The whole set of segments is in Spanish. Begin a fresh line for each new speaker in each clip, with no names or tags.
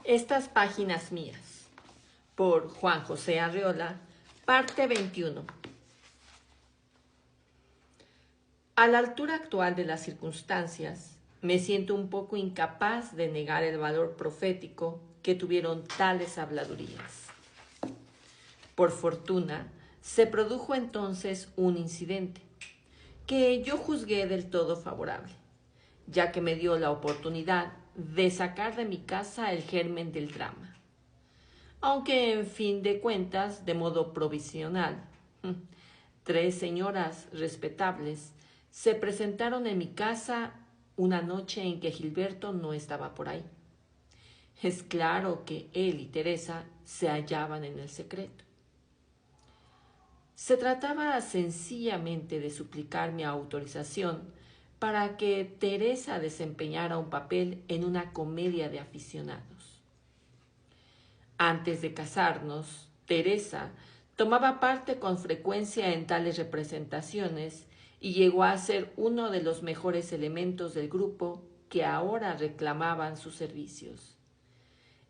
Estas páginas mías, por Juan José Arreola, parte 21. A la altura actual de las circunstancias, me siento un poco incapaz de negar el valor profético que tuvieron tales habladurías. Por fortuna, se produjo entonces un incidente que yo juzgué del todo favorable, ya que me dio la oportunidad de sacar de mi casa el germen del drama. Aunque, en fin de cuentas, de modo provisional, 3 señoras respetables se presentaron en mi casa una noche en que Gilberto no estaba por ahí. Es claro que él y Teresa se hallaban en el secreto. Se trataba sencillamente de suplicar mi autorización para que Teresa desempeñara un papel en una comedia de aficionados. Antes de casarnos, Teresa tomaba parte con frecuencia en tales representaciones y llegó a ser uno de los mejores elementos del grupo que ahora reclamaban sus servicios.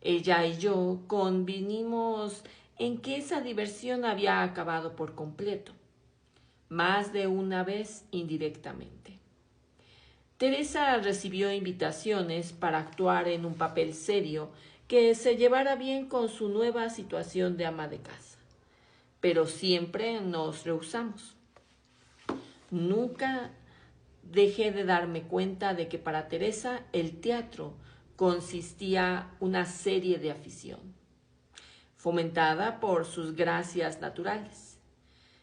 Ella y yo convinimos en que esa diversión había acabado por completo, más de una vez indirectamente. Teresa recibió invitaciones para actuar en un papel serio que se llevara bien con su nueva situación de ama de casa, pero siempre nos rehusamos. Nunca dejé de darme cuenta de que para Teresa el teatro consistía una serie de afición, fomentada por sus gracias naturales.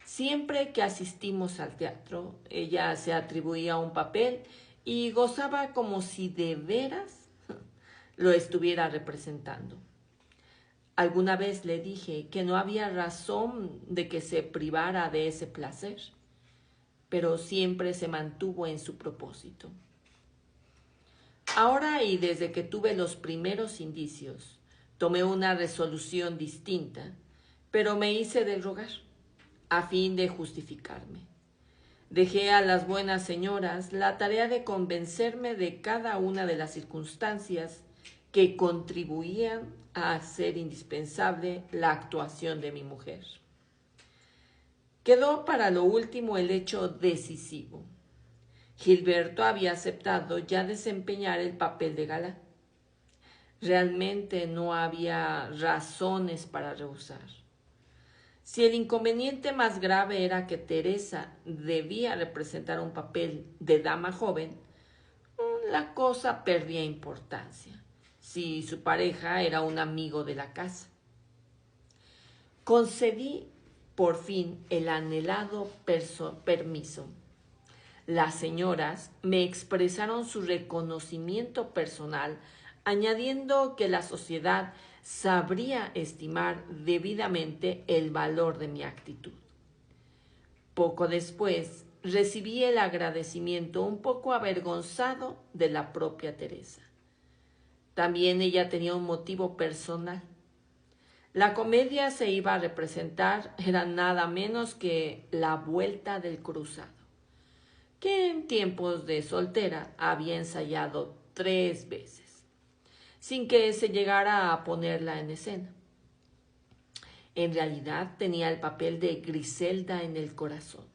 Siempre que asistimos al teatro, ella se atribuía un papel y gozaba como si de veras lo estuviera representando. Alguna vez le dije que no había razón de que se privara de ese placer, pero siempre se mantuvo en su propósito. Ahora y desde que tuve los primeros indicios, tomé una resolución distinta, pero me hice del rogar, a fin de justificarme. Dejé a las buenas señoras la tarea de convencerme de cada una de las circunstancias que contribuían a hacer indispensable la actuación de mi mujer. Quedó para lo último el hecho decisivo. Gilberto había aceptado ya desempeñar el papel de galán. Realmente no había razones para rehusar. Si el inconveniente más grave era que Teresa debía representar un papel de dama joven, la cosa perdía importancia si su pareja era un amigo de la casa. Concedí por fin el anhelado permiso. Las señoras me expresaron su reconocimiento personal, añadiendo que la sociedad sabría estimar debidamente el valor de mi actitud. Poco después, recibí el agradecimiento un poco avergonzado de la propia Teresa. También ella tenía un motivo personal. La comedia se iba a representar, era nada menos que La Vuelta del Cruzado, que en tiempos de soltera había ensayado 3 veces, sin que se llegara a ponerla en escena. En realidad tenía el papel de Griselda en el corazón.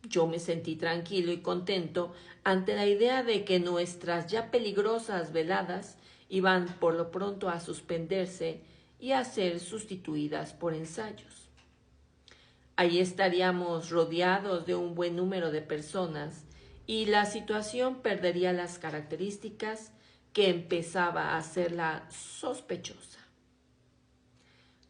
Yo me sentí tranquilo y contento ante la idea de que nuestras ya peligrosas veladas iban por lo pronto a suspenderse y a ser sustituidas por ensayos. Allí estaríamos rodeados de un buen número de personas y la situación perdería las características que empezaba a hacerla sospechosa.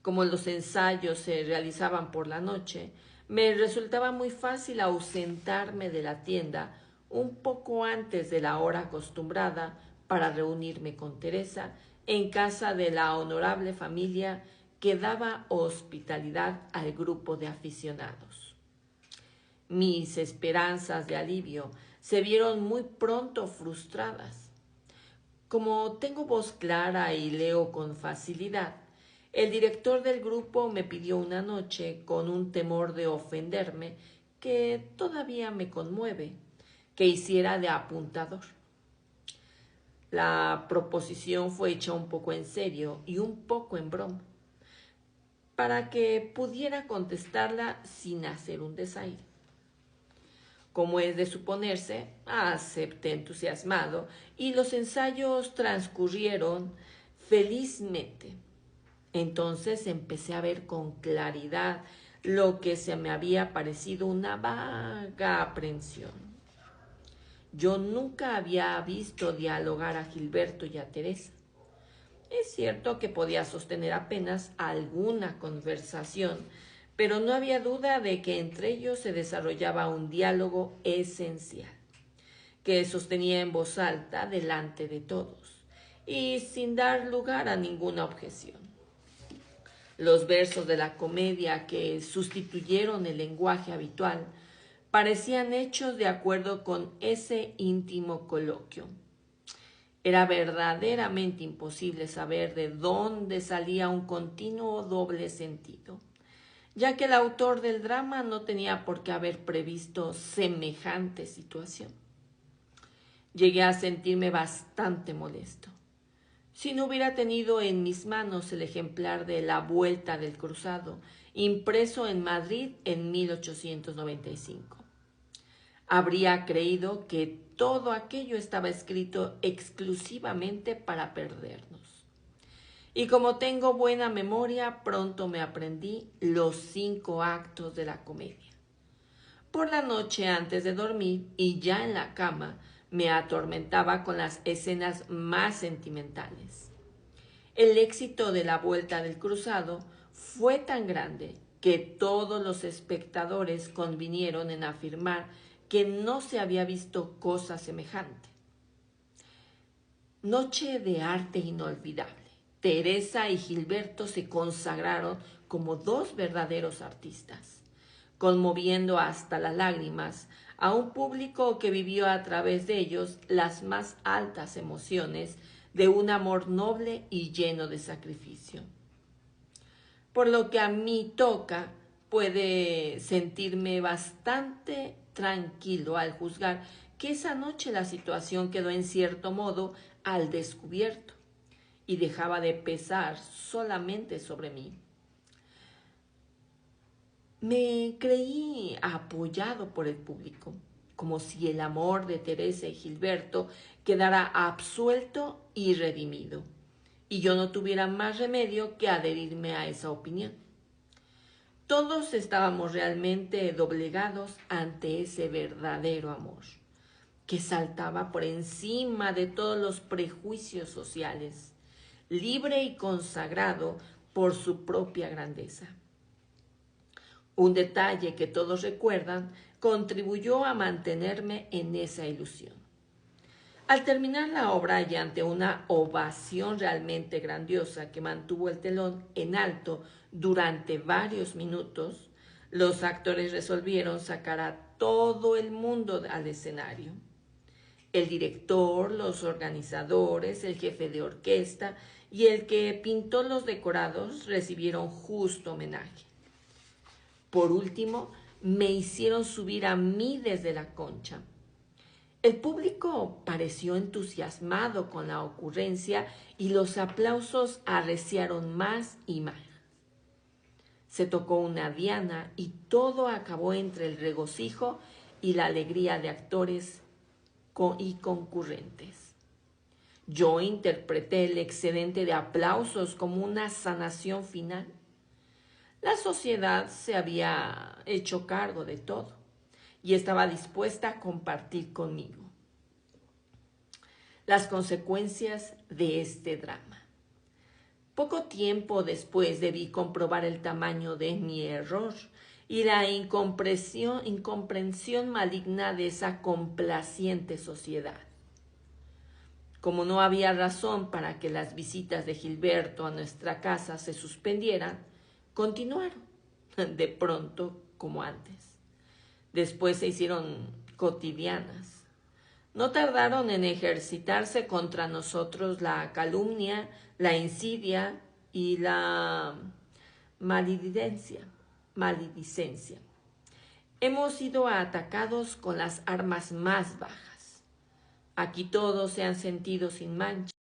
Como los ensayos se realizaban por la noche, me resultaba muy fácil ausentarme de la tienda un poco antes de la hora acostumbrada para reunirme con Teresa en casa de la honorable familia que daba hospitalidad al grupo de aficionados. Mis esperanzas de alivio se vieron muy pronto frustradas. Como tengo voz clara y leo con facilidad, el director del grupo me pidió una noche, con un temor de ofenderme que todavía me conmueve, que hiciera de apuntador. La proposición fue hecha un poco en serio y un poco en broma, para que pudiera contestarla sin hacer un desaire. Como es de suponerse, acepté entusiasmado y los ensayos transcurrieron felizmente. Entonces empecé a ver con claridad lo que se me había parecido una vaga aprensión. Yo nunca había visto dialogar a Gilberto y a Teresa. Es cierto que podía sostener apenas alguna conversación, pero no había duda de que entre ellos se desarrollaba un diálogo esencial, que sostenía en voz alta delante de todos y sin dar lugar a ninguna objeción. Los versos de la comedia que sustituyeron el lenguaje habitual parecían hechos de acuerdo con ese íntimo coloquio. Era verdaderamente imposible saber de dónde salía un continuo doble sentido, ya que el autor del drama no tenía por qué haber previsto semejante situación. Llegué a sentirme bastante molesto. Si no hubiera tenido en mis manos el ejemplar de La Vuelta del Cruzado, impreso en Madrid en 1895, habría creído que todo aquello estaba escrito exclusivamente para perdernos. Y como tengo buena memoria, pronto me aprendí los 5 actos de la comedia. Por la noche, antes de dormir y ya en la cama, me atormentaba con las escenas más sentimentales. El éxito de La Vuelta del Cruzado fue tan grande que todos los espectadores convinieron en afirmar que no se había visto cosa semejante. Noche de arte inolvidable. Teresa y Gilberto se consagraron como 2 verdaderos artistas, conmoviendo hasta las lágrimas a un público que vivió a través de ellos las más altas emociones de un amor noble y lleno de sacrificio. Por lo que a mí toca, puede sentirme bastante tranquilo al juzgar que esa noche la situación quedó en cierto modo al descubierto y dejaba de pesar solamente sobre mí. Me creí apoyado por el público, como si el amor de Teresa y Gilberto quedara absuelto y redimido, y yo no tuviera más remedio que adherirme a esa opinión. Todos estábamos realmente doblegados ante ese verdadero amor, que saltaba por encima de todos los prejuicios sociales, libre y consagrado por su propia grandeza. Un detalle que todos recuerdan contribuyó a mantenerme en esa ilusión. Al terminar la obra y ante una ovación realmente grandiosa que mantuvo el telón en alto durante varios minutos, los actores resolvieron sacar a todo el mundo al escenario. El director, los organizadores, el jefe de orquesta y el que pintó los decorados recibieron justo homenaje. Por último, me hicieron subir a mí desde la concha. El público pareció entusiasmado con la ocurrencia y los aplausos arreciaron más y más. Se tocó una diana y todo acabó entre el regocijo y la alegría de actores y concurrentes. Yo interpreté el excedente de aplausos como una sanación final. La sociedad se había hecho cargo de todo y estaba dispuesta a compartir conmigo las consecuencias de este drama. Poco tiempo después debí comprobar el tamaño de mi error y la incomprensión maligna de esa complaciente sociedad. Como no había razón para que las visitas de Gilberto a nuestra casa se suspendieran, continuaron, de pronto como antes. Después se hicieron cotidianas. No tardaron en ejercitarse contra nosotros la calumnia, la insidia y la maledicencia. Hemos sido atacados con las armas más bajas. Aquí todos se han sentido sin mancha.